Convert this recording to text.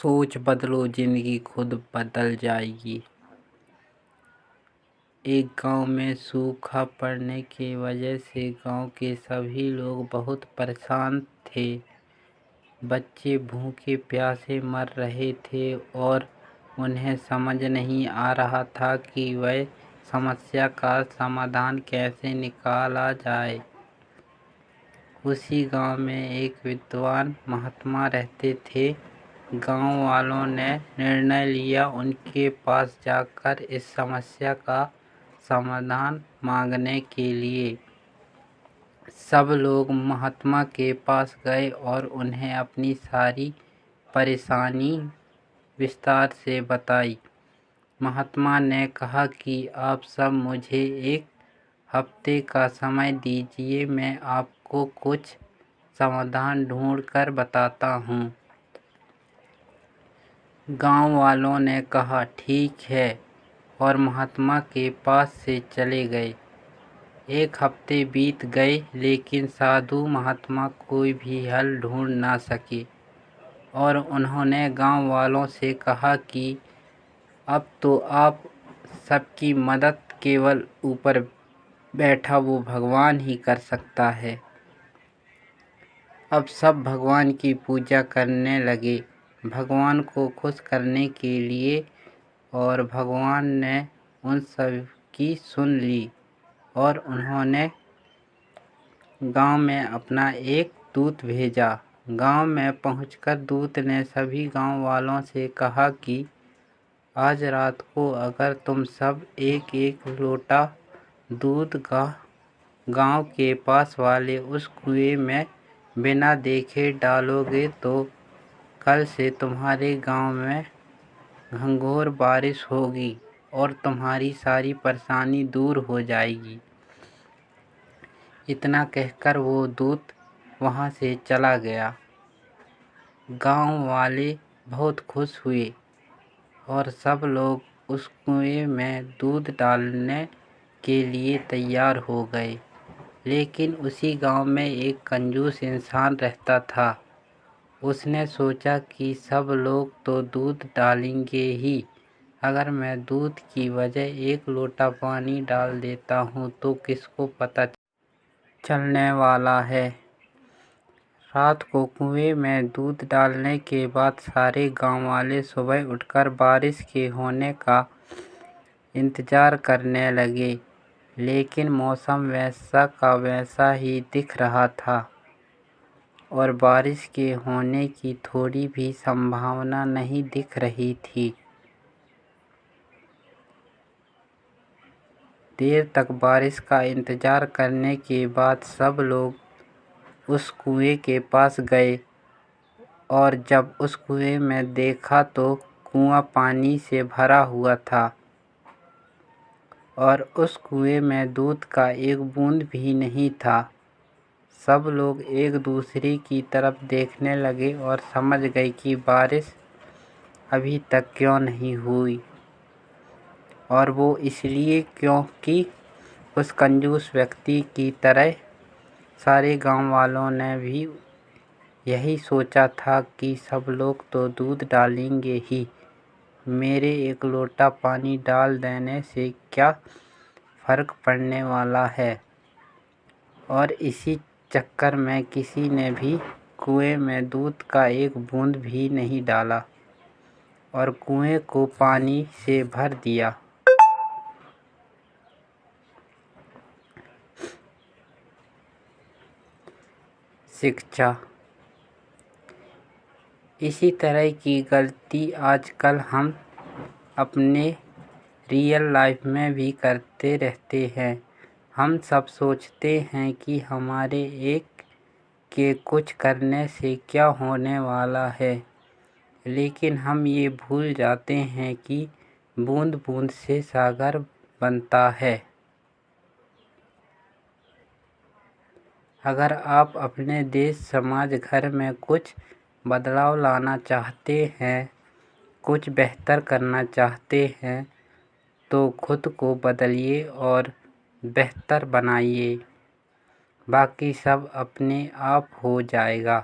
सोच बदलो, जिंदगी खुद बदल जाएगी। एक गांव में सूखा पड़ने की वजह से गांव के सभी लोग बहुत परेशान थे। बच्चे भूखे प्यासे मर रहे थे और उन्हें समझ नहीं आ रहा था कि वह समस्या का समाधान कैसे निकाला जाए। उसी गांव में एक विद्वान महात्मा रहते थे। गांव वालों ने निर्णय लिया उनके पास जाकर इस समस्या का समाधान मांगने के लिए। सब लोग महात्मा के पास गए और उन्हें अपनी सारी परेशानी विस्तार से बताई। महात्मा ने कहा कि आप सब मुझे एक हफ्ते का समय दीजिए, मैं आपको कुछ समाधान ढूंढ कर बताता हूँ। गांव वालों ने कहा ठीक है और महात्मा के पास से चले गए। एक हफ्ते बीत गए लेकिन साधु महात्मा कोई भी हल ढूंढ ना सके और उन्होंने गांव वालों से कहा कि अब तो आप सबकी मदद केवल ऊपर बैठा वो भगवान ही कर सकता है। अब सब भगवान की पूजा करने लगे भगवान को खुश करने के लिए, और भगवान ने उन सब की सुन ली और उन्होंने गांव में अपना एक दूत भेजा। गांव में पहुंचकर दूत ने सभी गांव वालों से कहा कि आज रात को अगर तुम सब एक एक लोटा दूध गांव के पास वाले उस कुएं में बिना देखे डालोगे तो कल से तुम्हारे गांव में घंघोर बारिश होगी और तुम्हारी सारी परेशानी दूर हो जाएगी। इतना कहकर वो दूत वहां से चला गया। गांव वाले बहुत खुश हुए और सब लोग उस कुएं में दूध डालने के लिए तैयार हो गए। लेकिन उसी गांव में एक कंजूस इंसान रहता था। उसने सोचा कि सब लोग तो दूध डालेंगे ही, अगर मैं दूध की वजह एक लोटा पानी डाल देता हूँ तो किसको पता चलने वाला है। रात को कुएं में दूध डालने के बाद सारे गांव वाले सुबह उठकर बारिश के होने का इंतजार करने लगे, लेकिन मौसम वैसा का वैसा ही दिख रहा था और बारिश के होने की थोड़ी भी संभावना नहीं दिख रही थी। देर तक बारिश का इंतजार करने के बाद सब लोग उस कुएं के पास गए और जब उस कुएं में देखा तो कुआं पानी से भरा हुआ था और उस कुएं में दूध का एक बूंद भी नहीं था। सब लोग एक दूसरे की तरफ देखने लगे और समझ गए कि बारिश अभी तक क्यों नहीं हुई, और वो इसलिए क्योंकि उस कंजूस व्यक्ति की तरह सारे गांव वालों ने भी यही सोचा था कि सब लोग तो दूध डालेंगे ही, मेरे एक लोटा पानी डाल देने से क्या फर्क पड़ने वाला है। और इसी चक्कर में किसी ने भी कुएं में दूध का एक बूंद भी नहीं डाला और कुएं को पानी से भर दिया। शिक्षा। इसी तरह की गलती आजकल हम अपने रियल लाइफ में भी करते रहते हैं। हम सब सोचते हैं कि हमारे एक के कुछ करने से क्या होने वाला है, लेकिन हम ये भूल जाते हैं कि बूंद बूंद से सागर बनता है। अगर आप अपने देश, समाज, घर में कुछ बदलाव लाना चाहते हैं, कुछ बेहतर करना चाहते हैं, तो खुद को बदलिए और बेहतर बनाइए, बाकी सब अपने आप हो जाएगा।